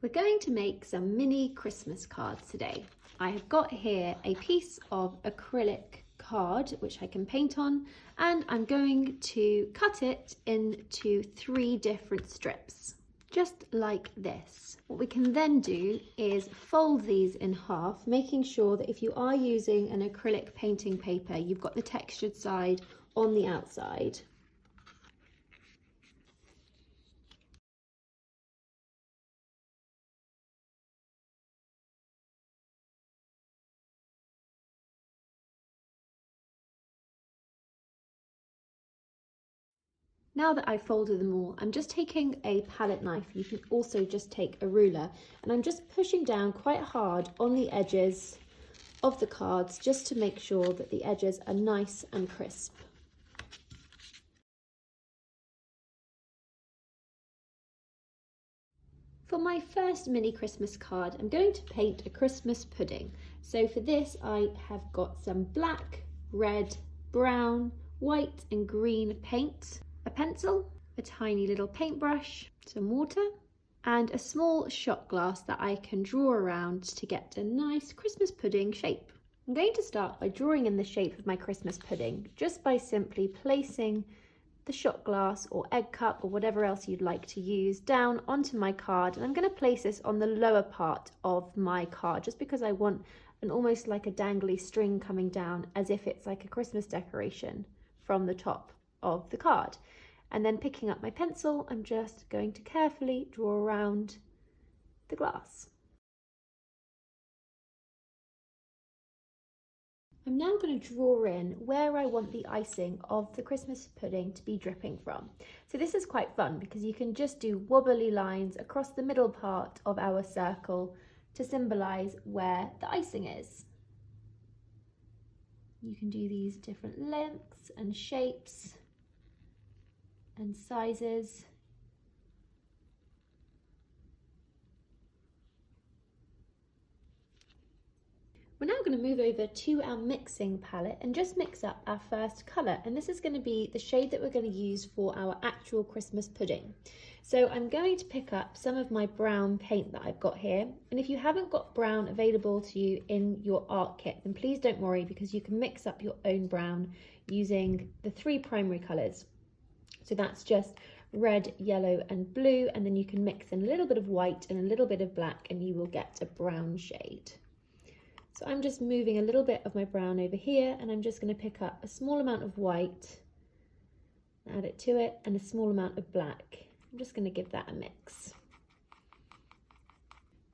We're going to make some mini Christmas cards today. I have got here a piece of acrylic card which I can paint on, and I'm going to cut it into 3 different strips, just like this. What we can then do is fold these in half, making sure that if you are using an acrylic painting paper, you've got the textured side on the outside. Now that I've folded them all, I'm just taking a palette knife. You can also just take a ruler, and I'm just pushing down quite hard on the edges of the cards just to make sure that the edges are nice and crisp. For my first mini Christmas card, I'm going to paint a Christmas pudding. So for this, I have got some black, red, brown, white and green paint, a pencil, a tiny little paintbrush, some water, and a small shot glass that I can draw around to get a nice Christmas pudding shape. I'm going to start by drawing in the shape of my Christmas pudding, just by simply placing the shot glass or egg cup or whatever else you'd like to use down onto my card. And I'm going to place this on the lower part of my card, just because I want an almost like a dangly string coming down, as if it's like a Christmas decoration from the top of the card. And then picking up my pencil, I'm just going to carefully draw around the glass. I'm now going to draw in where I want the icing of the Christmas pudding to be dripping from. So this is quite fun because you can just do wobbly lines across the middle part of our circle to symbolise where the icing is. You can do these different lengths and shapes and sizes. We're now going to move over to our mixing palette and just mix up our first colour, and this is going to be the shade that we're going to use for our actual Christmas pudding. So I'm going to pick up some of my brown paint that I've got here, and if you haven't got brown available to you in your art kit, then please don't worry, because you can mix up your own brown using the 3 primary colours. So that's just red, yellow and blue, and then you can mix in a little bit of white and a little bit of black and you will get a brown shade. So I'm just moving a little bit of my brown over here, and I'm just going to pick up a small amount of white, add it to it, and a small amount of black. I'm just going to give that a mix.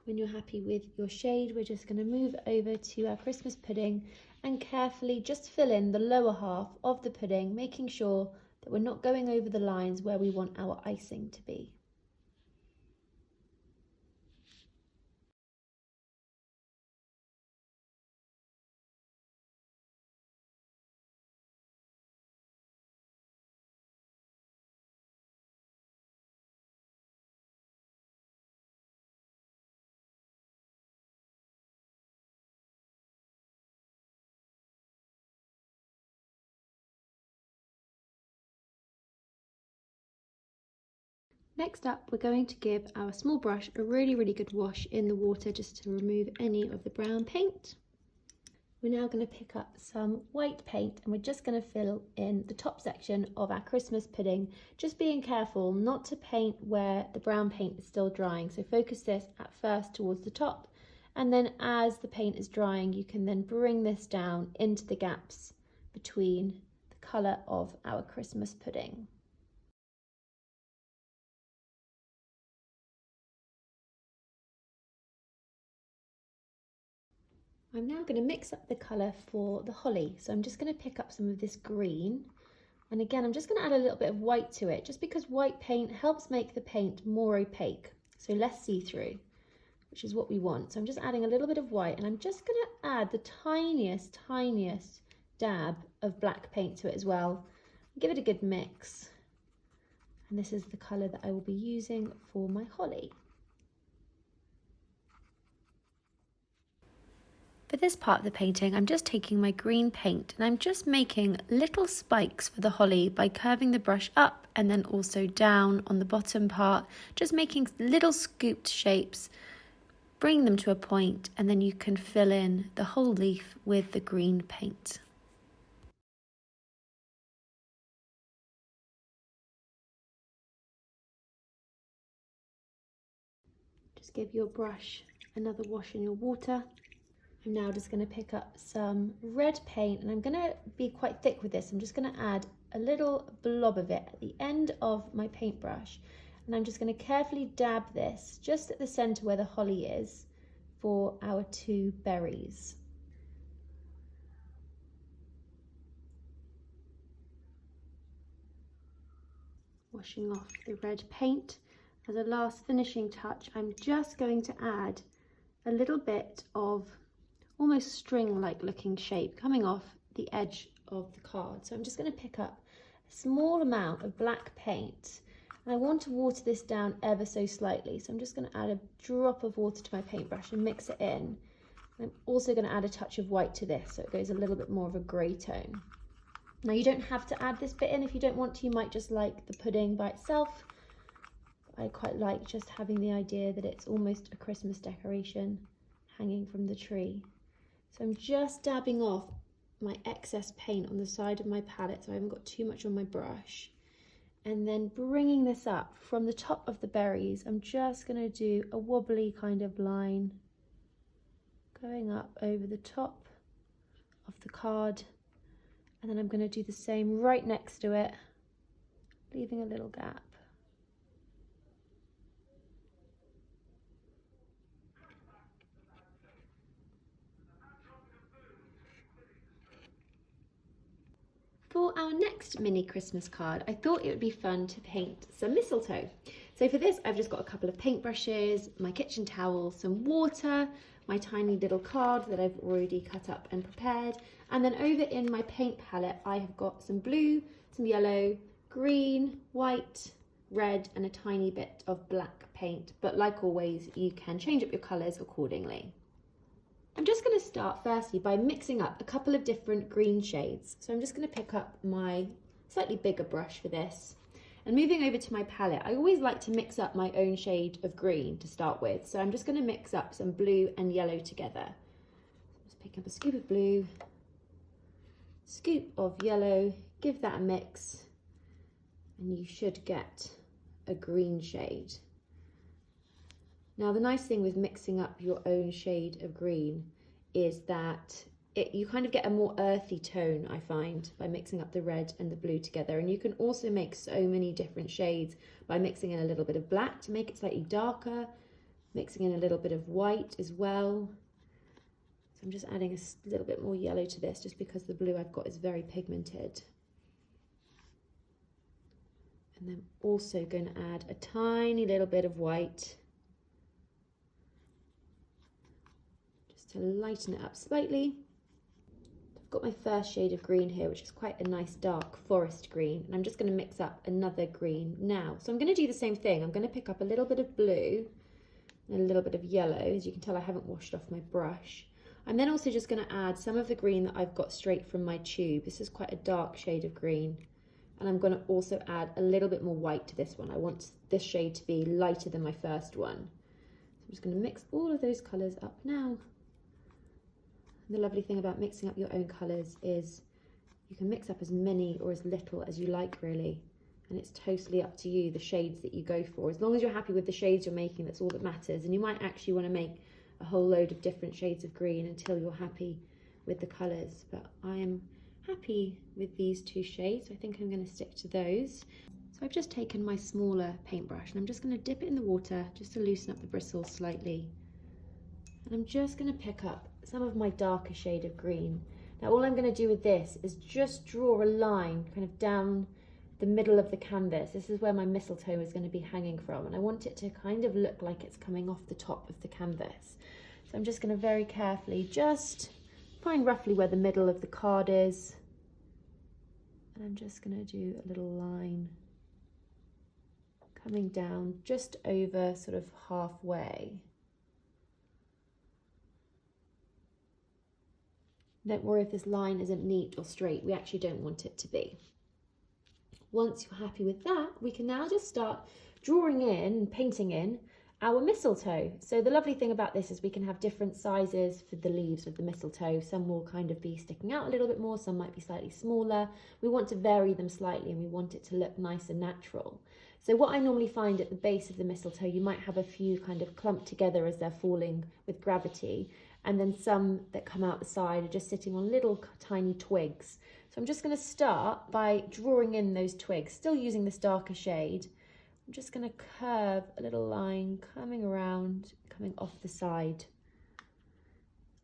When you're happy with your shade, we're just going to move over to our Christmas pudding and carefully just fill in the lower half of the pudding, making sure that we're not going over the lines where we want our icing to be. Next up, we're going to give our small brush a really good wash in the water just to remove any of the brown paint. We're now going to pick up some white paint and we're just going to fill in the top section of our Christmas pudding, just being careful not to paint where the brown paint is still drying. So focus this at first towards the top, and then as the paint is drying, you can then bring this down into the gaps between the colour of our Christmas pudding. I'm now going to mix up the colour for the holly. So I'm just going to pick up some of this green, and again I'm just going to add a little bit of white to it, just because white paint helps make the paint more opaque, so less see-through, which is what we want. So I'm just adding a little bit of white, and I'm just going to add the tiniest dab of black paint to it as well. Give it a good mix, and this is the colour that I will be using for my holly. For this part of the painting, I'm just taking my green paint and I'm just making little spikes for the holly by curving the brush up and then also down on the bottom part, just making little scooped shapes, bring them to a point, and then you can fill in the whole leaf with the green paint. Just give your brush another wash in your water. I'm now just going to pick up some red paint and I'm going to be quite thick with this. I'm just going to add a little blob of it at the end of my paintbrush, and I'm just going to carefully dab this just at the centre where the holly is for our two berries. Washing off the red paint. As a last finishing touch, I'm just going to add a little bit of almost string-like looking shape coming off the edge of the card. So I'm just going to pick up a small amount of black paint, and I want to water this down ever so slightly. So I'm just going to add a drop of water to my paintbrush and mix it in. I'm also going to add a touch of white to this so it goes a little bit more of a grey tone. Now you don't have to add this bit in if you don't want to. You might just like the pudding by itself. I quite like just having the idea that it's almost a Christmas decoration hanging from the tree. So I'm just dabbing off my excess paint on the side of my palette so I haven't got too much on my brush. And then bringing this up from the top of the berries, I'm just going to do a wobbly kind of line going up over the top of the card. And then I'm going to do the same right next to it, leaving a little gap. For our next mini Christmas card, I thought it would be fun to paint some mistletoe. So for this, I've just got a couple of paintbrushes, my kitchen towel, some water, my tiny little card that I've already cut up and prepared. And then over in my paint palette, I have got some blue, some yellow, green, white, red, and a tiny bit of black paint. But like always, you can change up your colours accordingly. I'm just going to start firstly by mixing up a couple of different green shades. So I'm just going to pick up my slightly bigger brush for this. And moving over to my palette, I always like to mix up my own shade of green to start with. So I'm just going to mix up some blue and yellow together. Just pick up a scoop of blue, scoop of yellow, give that a mix, and you should get a green shade. Now the nice thing with mixing up your own shade of green is that you kind of get a more earthy tone, I find, by mixing up the red and the blue together. And you can also make so many different shades by mixing in a little bit of black to make it slightly darker, mixing in a little bit of white as well. So I'm just adding a little bit more yellow to this just because the blue I've got is very pigmented. And then also going to add a tiny little bit of white to lighten it up slightly. I've got my first shade of green here, which is quite a nice dark forest green, and I'm just going to mix up another green now. So I'm going to do the same thing. I'm going to pick up a little bit of blue and a little bit of yellow. As you can tell, I haven't washed off my brush. I'm then also just going to add some of the green that I've got straight from my tube. This is quite a dark shade of green, and I'm going to also add a little bit more white to this one. I want this shade to be lighter than my first one. So I'm just going to mix all of those colours up now. The lovely thing about mixing up your own colours is you can mix up as many or as little as you like, really, and it's totally up to you the shades that you go for. As long as you're happy with the shades you're making, that's all that matters. And you might actually want to make a whole load of different shades of green until you're happy with the colours, but I am happy with these two shades. I think I'm going to stick to those. So I've just taken my smaller paintbrush and I'm just going to dip it in the water just to loosen up the bristles slightly. And I'm just going to pick up some of my darker shade of green. Now all I'm going to do with this is just draw a line kind of down the middle of the canvas. This is where my mistletoe is going to be hanging from, and I want it to kind of look like it's coming off the top of the canvas. So I'm just going to very carefully just find roughly where the middle of the card is, and I'm just going to do a little line coming down just over sort of halfway. Don't worry if this line isn't neat or straight, we actually don't want it to be. Once you're happy with that, we can now just start drawing in and painting in our mistletoe. So the lovely thing about this is we can have different sizes for the leaves of the mistletoe. Some will kind of be sticking out a little bit more, some might be slightly smaller. We want to vary them slightly and we want it to look nice and natural. So what I normally find at the base of the mistletoe, you might have a few kind of clumped together as they're falling with gravity, and then some that come out the side are just sitting on little tiny twigs. So I'm just going to start by drawing in those twigs, still using this darker shade. I'm just going to curve a little line coming around, coming off the side.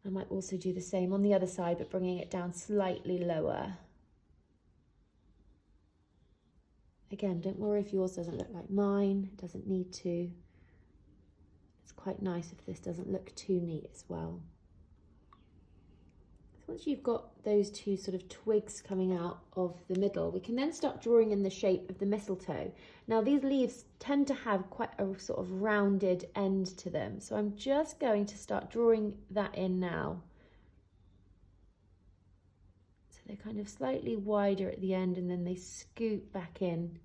I might also do the same on the other side, but bringing it down slightly lower. Again, don't worry if yours doesn't look like mine, it doesn't need to. It's quite nice if this doesn't look too neat as well. Once you've got those two sort of twigs coming out of the middle, we can then start drawing in the shape of the mistletoe. Now these leaves tend to have quite a sort of rounded end to them, so I'm just going to start drawing that in now. So they're kind of slightly wider at the end and then they scoop back in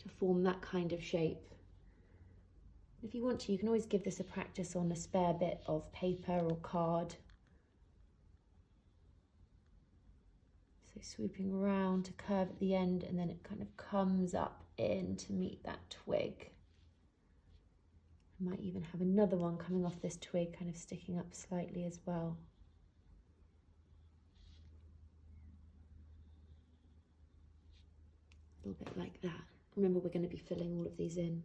to form that kind of shape. If you want to, you can always give this a practice on a spare bit of paper or card. So swooping around to curve at the end and then it kind of comes up in to meet that twig. I might even have another one coming off this twig kind of sticking up slightly as well. A little bit like that. Remember, we're going to be filling all of these in.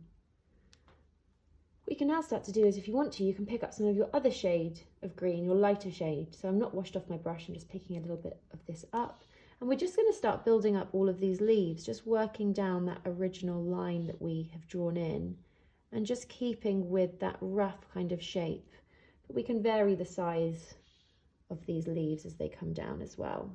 What you can now start to do is, if you want to, you can pick up some of your other shade of green, your lighter shade. So I'm not washed off my brush, I'm just picking a little bit of this up. And we're just going to start building up all of these leaves, just working down that original line that we have drawn in and just keeping with that rough kind of shape. But we can vary the size of these leaves as they come down as well.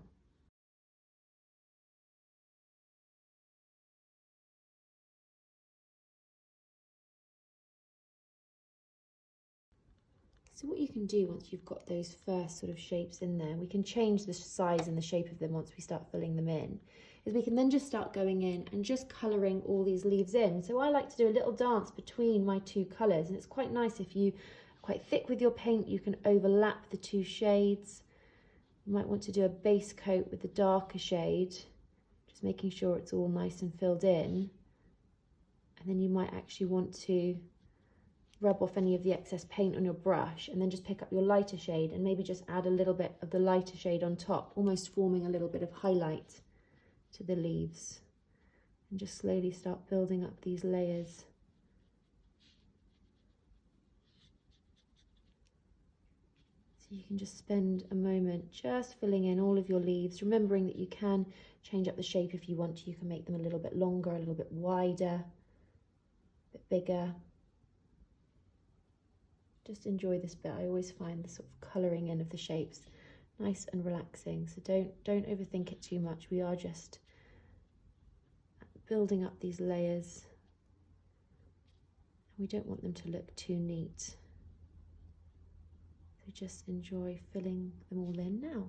So what you can do once you've got those first sort of shapes in there, we can change the size and the shape of them once we start filling them in, is we can then just start going in and just colouring all these leaves in. So I like to do a little dance between my two colours, and it's quite nice if you are quite thick with your paint, you can overlap the two shades. You might want to do a base coat with the darker shade, just making sure it's all nice and filled in. And then you might actually want to rub off any of the excess paint on your brush and then just pick up your lighter shade and maybe just add a little bit of the lighter shade on top, almost forming a little bit of highlight to the leaves, and just slowly start building up these layers. So you can just spend a moment just filling in all of your leaves, remembering that you can change up the shape if you want to. You can make them a little bit longer, a little bit wider, a bit bigger. Just enjoy this bit. I always find the sort of colouring in of the shapes nice and relaxing. So don't overthink it too much. We are just building up these layers. We don't want them to look too neat. So just enjoy filling them all in now.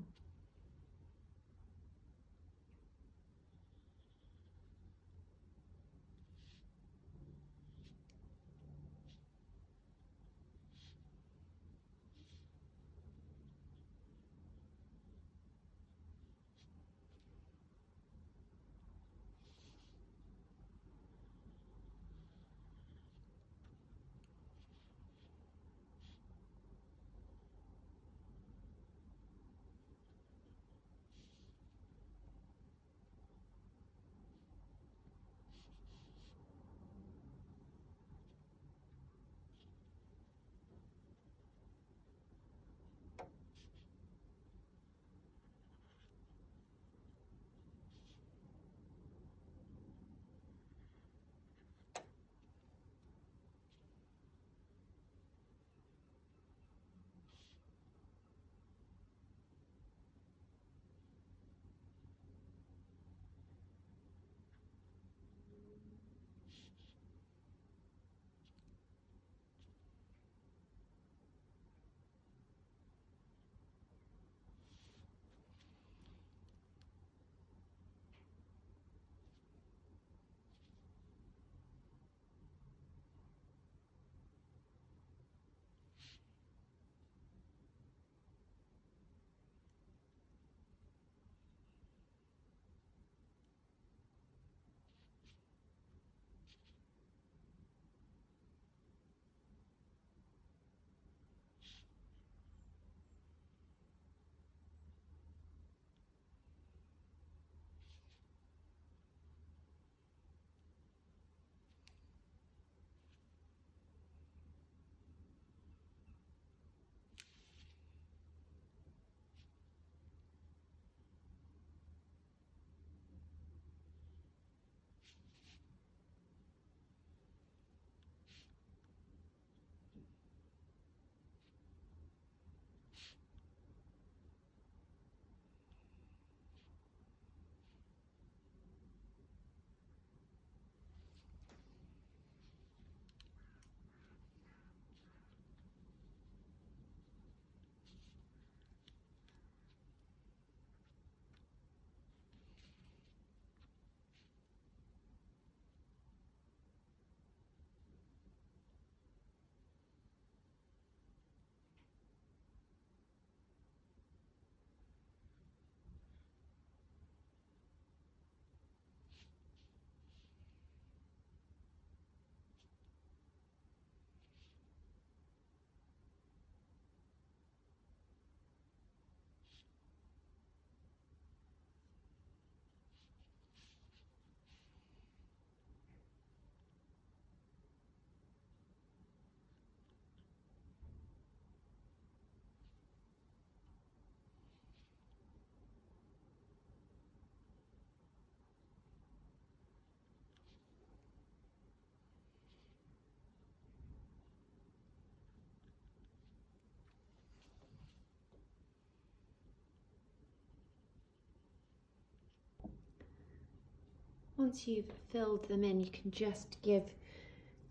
Once you've filled them in, you can just give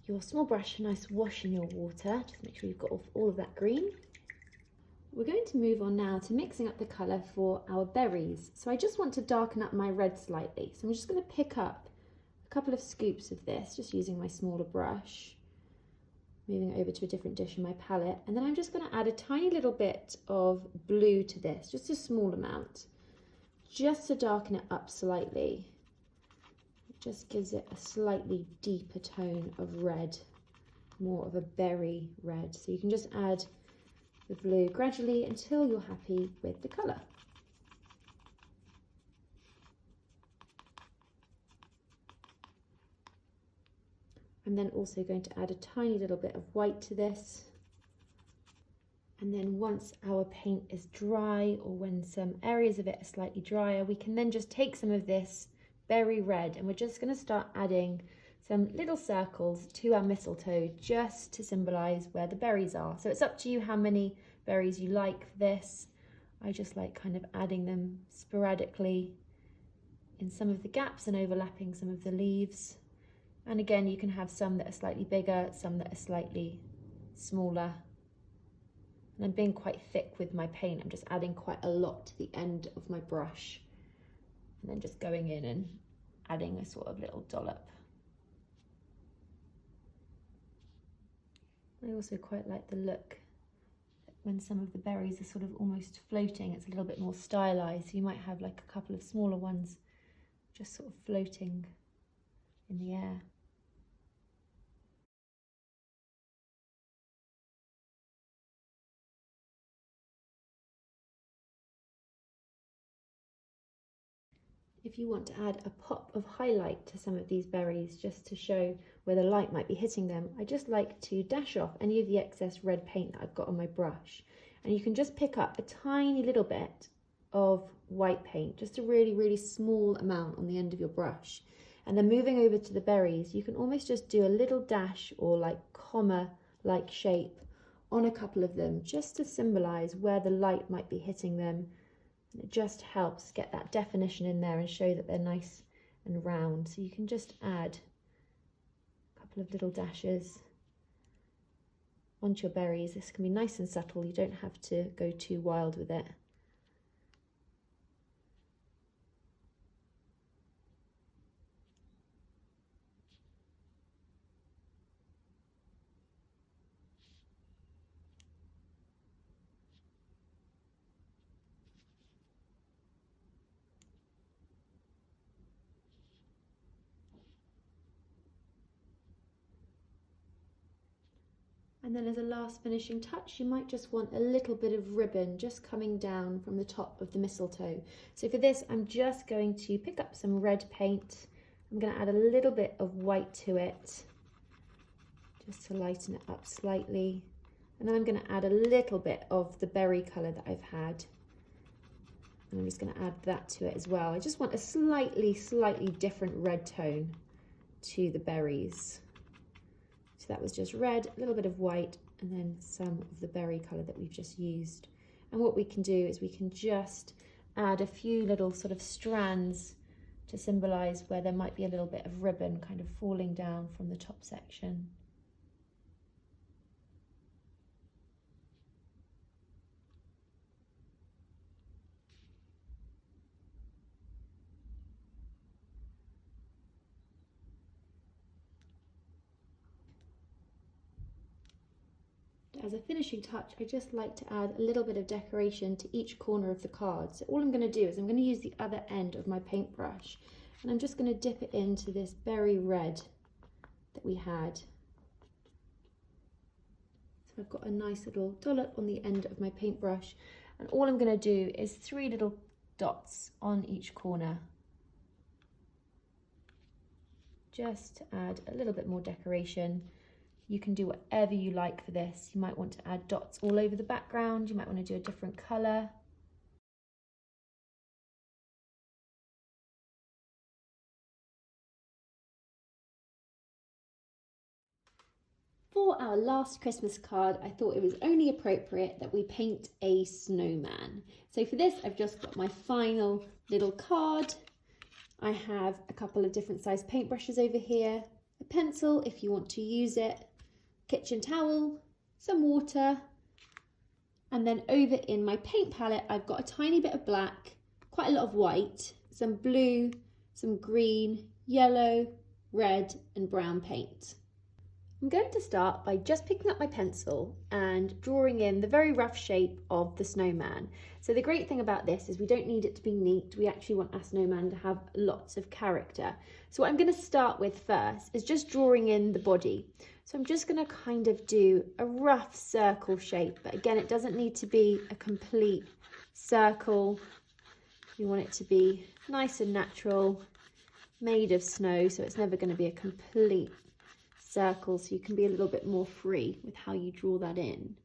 your small brush a nice wash in your water. Just make sure you've got all of that green. We're going to move on now to mixing up the colour for our berries. So I just want to darken up my red slightly. So I'm just going to pick up a couple of scoops of this, just using my smaller brush, moving over to a different dish in my palette. And then I'm just going to add a tiny little bit of blue to this, just a small amount, just to darken it up slightly. It just gives it a slightly deeper tone of red, more of a berry red. So you can just add the blue gradually until you're happy with the colour. I'm then also going to add a tiny little bit of white to this. And then once our paint is dry, or when some areas of it are slightly drier, we can then just take some of this berry red and we're just going to start adding some little circles to our mistletoe just to symbolise where the berries are. So it's up to you how many berries you like for this. I just like kind of adding them sporadically in some of the gaps and overlapping some of the leaves. And again, you can have some that are slightly bigger, some that are slightly smaller. And I'm being quite thick with my paint. I'm just adding quite a lot to the end of my brush. And then just going in and adding a sort of little dollop. I also quite like the look when some of the berries are sort of almost floating. It's a little bit more stylized. So you might have like a couple of smaller ones just sort of floating in the air. If you want to add a pop of highlight to some of these berries just to show where the light might be hitting them, I just like to dash off any of the excess red paint that I've got on my brush. And you can just pick up a tiny little bit of white paint, just a really, really small amount on the end of your brush. And then moving over to the berries, you can almost just do a little dash or like comma-like shape on a couple of them, just to symbolize where the light might be hitting them. And it just helps get that definition in there and show that they're nice and round. So you can just add a couple of little dashes onto your berries. This can be nice and subtle. You don't have to go too wild with it. And then as a last finishing touch, you might just want a little bit of ribbon just coming down from the top of the mistletoe. So for this, I'm just going to pick up some red paint. I'm going to add a little bit of white to it, just to lighten it up slightly. And then I'm going to add a little bit of the berry colour that I've had. And I'm just going to add that to it as well. I just want a slightly different red tone to the berries. So that was just red, a little bit of white, and then some of the berry colour that we've just used. And what we can do is we can just add a few little sort of strands to symbolise where there might be a little bit of ribbon kind of falling down from the top section. As a finishing touch, I just like to add a little bit of decoration to each corner of the card. So all I'm going to do is I'm going to use the other end of my paintbrush and I'm just going to dip it into this berry red that we had. So I've got a nice little dollop on the end of my paintbrush, and all I'm going to do is 3 little dots on each corner, just to add a little bit more decoration. You can do whatever you like for this. You might want to add dots all over the background. You might want to do a different colour. For our last Christmas card, I thought it was only appropriate that we paint a snowman. So for this, I've just got my final little card. I have a couple of different size paintbrushes over here, a pencil if you want to use it, kitchen towel, some water, and then over in my paint palette I've got a tiny bit of black, quite a lot of white, some blue, some green, yellow, red and brown paint. I'm going to start by just picking up my pencil and drawing in the very rough shape of the snowman. So the great thing about this is we don't need it to be neat. We actually want our snowman to have lots of character. So what I'm going to start with first is just drawing in the body. So I'm just going to kind of do a rough circle shape, but again, it doesn't need to be a complete circle. You want it to be nice and natural, made of snow, so it's never going to be a complete circle, so you can be a little bit more free with how you draw that in.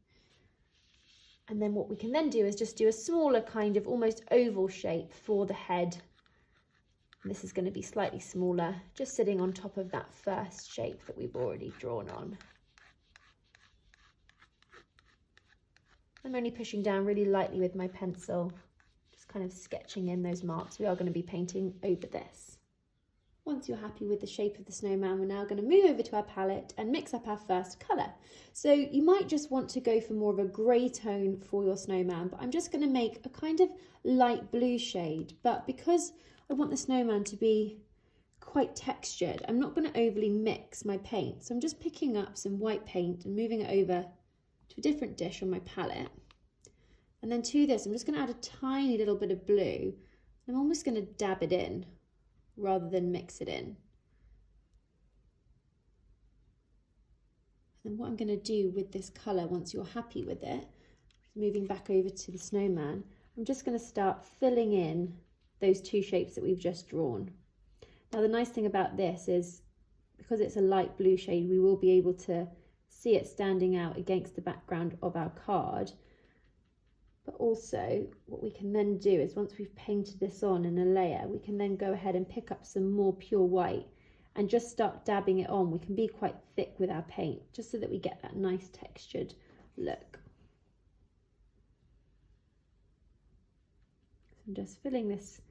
And then what we can then do is just do a smaller kind of almost oval shape for the head. And this is going to be slightly smaller, just sitting on top of that first shape that we've already drawn on. I'm only pushing down really lightly with my pencil, just kind of sketching in those marks. We are going to be painting over this. Once you're happy with the shape of the snowman, we're now going to move over to our palette and mix up our first colour. So you might just want to go for more of a grey tone for your snowman, but I'm just going to make a kind of light blue shade. But because I want the snowman to be quite textured, I'm not going to overly mix my paint. So I'm just picking up some white paint and moving it over to a different dish on my palette. And then to this, I'm just going to add a tiny little bit of blue. I'm almost going to dab it in rather than mix it in. And what I'm going to do with this colour, once you're happy with it, moving back over to the snowman, I'm just going to start filling in those two shapes that we've just drawn. Now the nice thing about this is, because it's a light blue shade, we will be able to see it standing out against the background of our card. But also what we can then do is, once we've painted this on in a layer, we can then go ahead and pick up some more pure white and just start dabbing it on. We can be quite thick with our paint, just so that we get that nice textured look. So I'm just filling this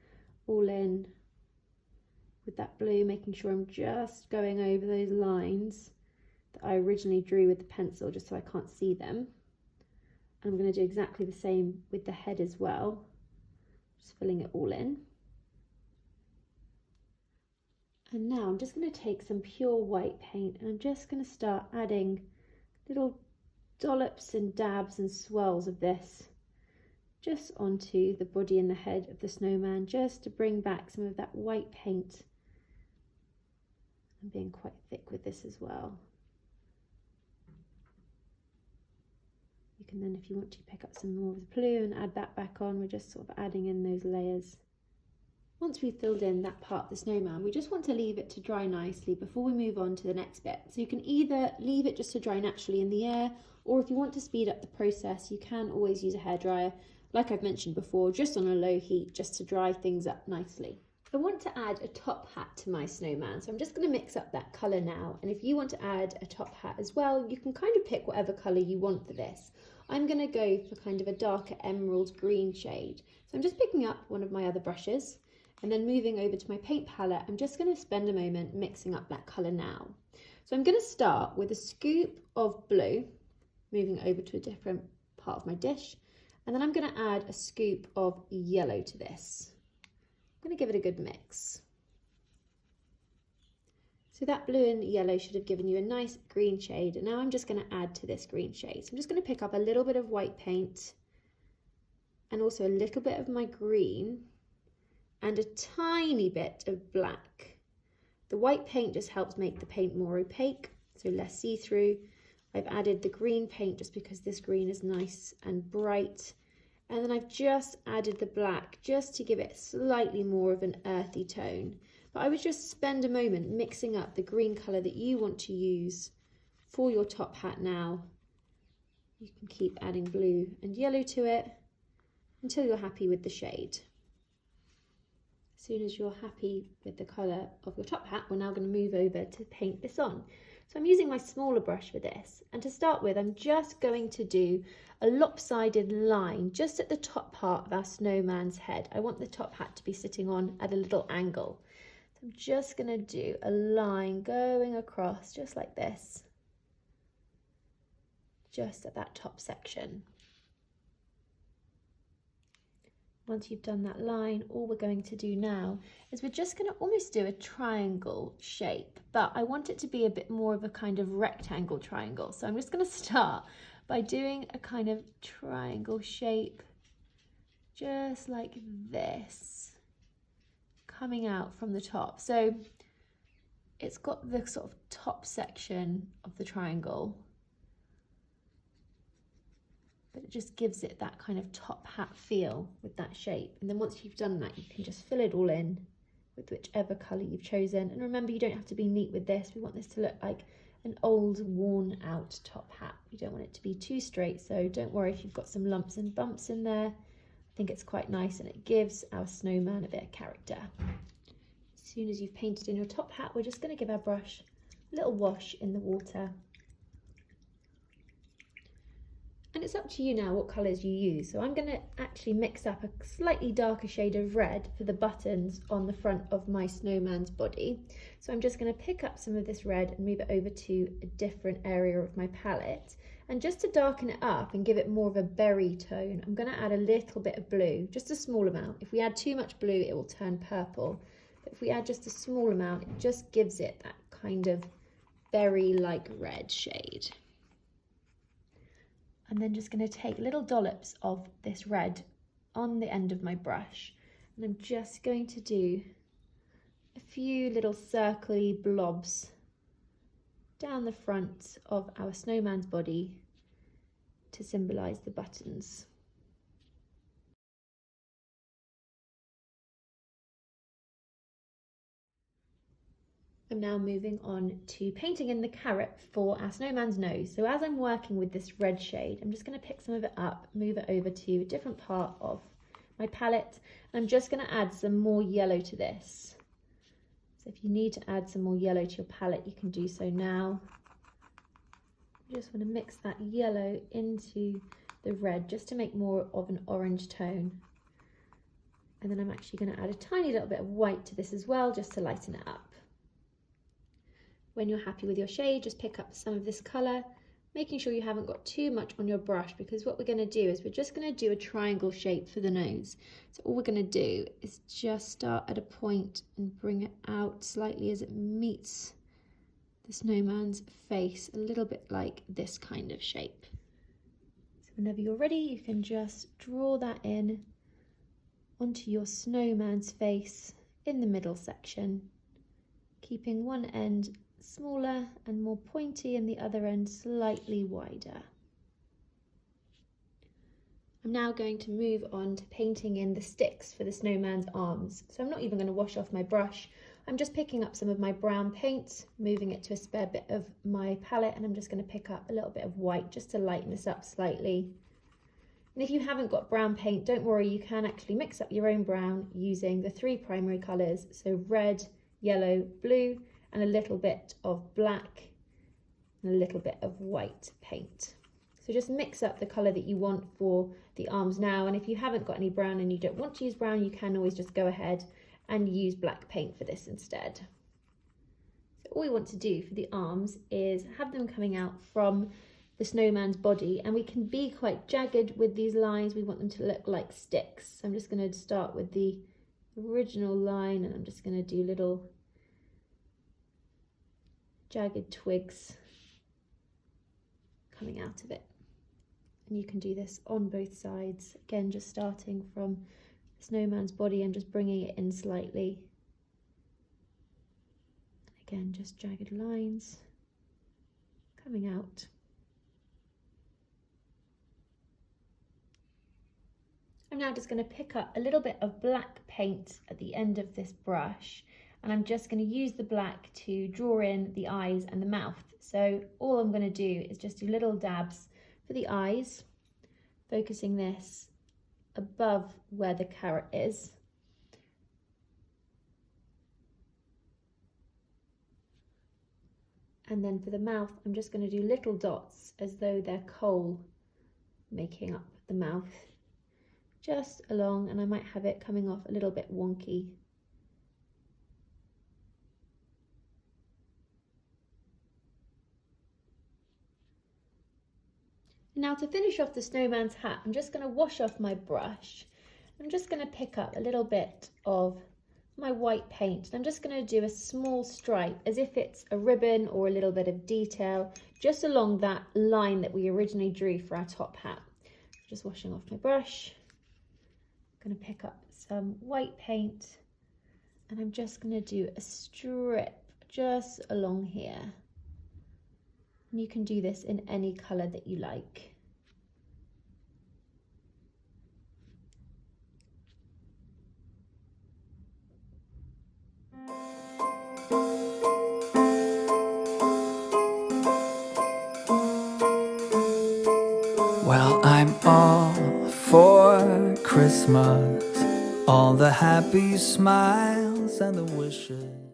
all in with that blue, making sure I'm just going over those lines that I originally drew with the pencil, just so I can't see them. I'm going to do exactly the same with the head as well, just filling it all in. And now I'm just going to take some pure white paint and I'm just going to start adding little dollops and dabs and swirls of this just onto the body and the head of the snowman, just to bring back some of that white paint. I'm being quite thick with this as well. You can then, if you want to, pick up some more of the blue and add that back on. We're just sort of adding in those layers. Once we've filled in that part of the snowman, we just want to leave it to dry nicely before we move on to the next bit. So you can either leave it just to dry naturally in the air, or if you want to speed up the process, you can always use a hairdryer, like I've mentioned before, just on a low heat, just to dry things up nicely. I want to add a top hat to my snowman, so I'm just going to mix up that colour now. And if you want to add a top hat as well, you can kind of pick whatever colour you want for this. I'm going to go for kind of a darker emerald green shade. So I'm just picking up one of my other brushes and then moving over to my paint palette. I'm just going to spend a moment mixing up that colour now. So I'm going to start with a scoop of blue, moving over to a different part of my dish. And then I'm going to add a scoop of yellow to this. I'm going to give it a good mix. So that blue and yellow should have given you a nice green shade, and now I'm just going to add to this green shade. So I'm just going to pick up a little bit of white paint and also a little bit of my green and a tiny bit of black. The white paint just helps make the paint more opaque, so less see-through. I've added the green paint just because this green is nice and bright. And then I've just added the black just to give it slightly more of an earthy tone. But I would just spend a moment mixing up the green colour that you want to use for your top hat now. You can keep adding blue and yellow to it until you're happy with the shade. As soon as you're happy with the colour of your top hat, we're now going to move over to paint this on. So I'm using my smaller brush for this, and to start with I'm just going to do a lopsided line just at the top part of our snowman's head. I want the top hat to be sitting on at a little angle. So I'm just going to do a line going across just like this, just at that top section. Once you've done that line, all we're going to do now is we're just going to almost do a triangle shape, but I want it to be a bit more of a kind of rectangle triangle. So I'm just going to start by doing a kind of triangle shape, just like this, coming out from the top. So it's got the sort of top section of the triangle, but it just gives it that kind of top hat feel with that shape. And then once you've done that, you can just fill it all in with whichever colour you've chosen. And remember, you don't have to be neat with this. We want this to look like an old, worn out top hat. We don't want it to be too straight, so don't worry if you've got some lumps and bumps in there. I think it's quite nice and it gives our snowman a bit of character. As soon as you've painted in your top hat, we're just going to give our brush a little wash in the water. And it's up to you now what colours you use. So I'm going to actually mix up a slightly darker shade of red for the buttons on the front of my snowman's body. So I'm just going to pick up some of this red and move it over to a different area of my palette. And just to darken it up and give it more of a berry tone, I'm going to add a little bit of blue, just a small amount. If we add too much blue, it will turn purple. But if we add just a small amount, it just gives it that kind of berry-like red shade. I'm then just going to take little dollops of this red on the end of my brush, and I'm just going to do a few little circly blobs down the front of our snowman's body to symbolise the buttons. I'm now moving on to painting in the carrot for our snowman's nose. So as I'm working with this red shade, I'm just going to pick some of it up, move it over to a different part of my palette, and I'm just going to add some more yellow to this. So if you need to add some more yellow to your palette, you can do so now. I just want to mix that yellow into the red just to make more of an orange tone. And then I'm actually going to add a tiny little bit of white to this as well, just to lighten it up. When you're happy with your shade, just pick up some of this colour, making sure you haven't got too much on your brush, because what we're going to do is we're just going to do a triangle shape for the nose. So all we're going to do is just start at a point and bring it out slightly as it meets the snowman's face, a little bit like this kind of shape. So whenever you're ready, you can just draw that in onto your snowman's face in the middle section, keeping one end smaller and more pointy and the other end slightly wider. I'm now going to move on to painting in the sticks for the snowman's arms. So I'm not even going to wash off my brush. I'm just picking up some of my brown paint, moving it to a spare bit of my palette, and I'm just going to pick up a little bit of white just to lighten this up slightly. And if you haven't got brown paint, don't worry, you can actually mix up your own brown using the 3 primary colours, so red, yellow, blue, and a little bit of black and a little bit of white paint. So just mix up the colour that you want for the arms now, and if you haven't got any brown and you don't want to use brown, you can always just go ahead and use black paint for this instead. So all we want to do for the arms is have them coming out from the snowman's body, and we can be quite jagged with these lines. We want them to look like sticks. So I'm just going to start with the original line, and I'm just going to do little jagged twigs coming out of it. And you can do this on both sides, again just starting from the snowman's body and just bringing it in slightly. Again, just jagged lines coming out. I'm now just going to pick up a little bit of black paint at the end of this brush, and I'm just going to use the black to draw in the eyes and the mouth. So all I'm going to do is just do little dabs for the eyes, focusing this above where the carrot is. And then for the mouth, I'm just going to do little dots as though they're coal making up the mouth, just along, and I might have it coming off a little bit wonky. Now to finish off the snowman's hat, I'm just going to wash off my brush. I'm just going to pick up a little bit of my white paint and I'm just going to do a small stripe as if it's a ribbon or a little bit of detail just along that line that we originally drew for our top hat. Just washing off my brush. I'm going to pick up some white paint and I'm just going to do a strip just along here. And you can do this in any colour that you like. Well, I'm all for Christmas, all the happy smiles and the wishes.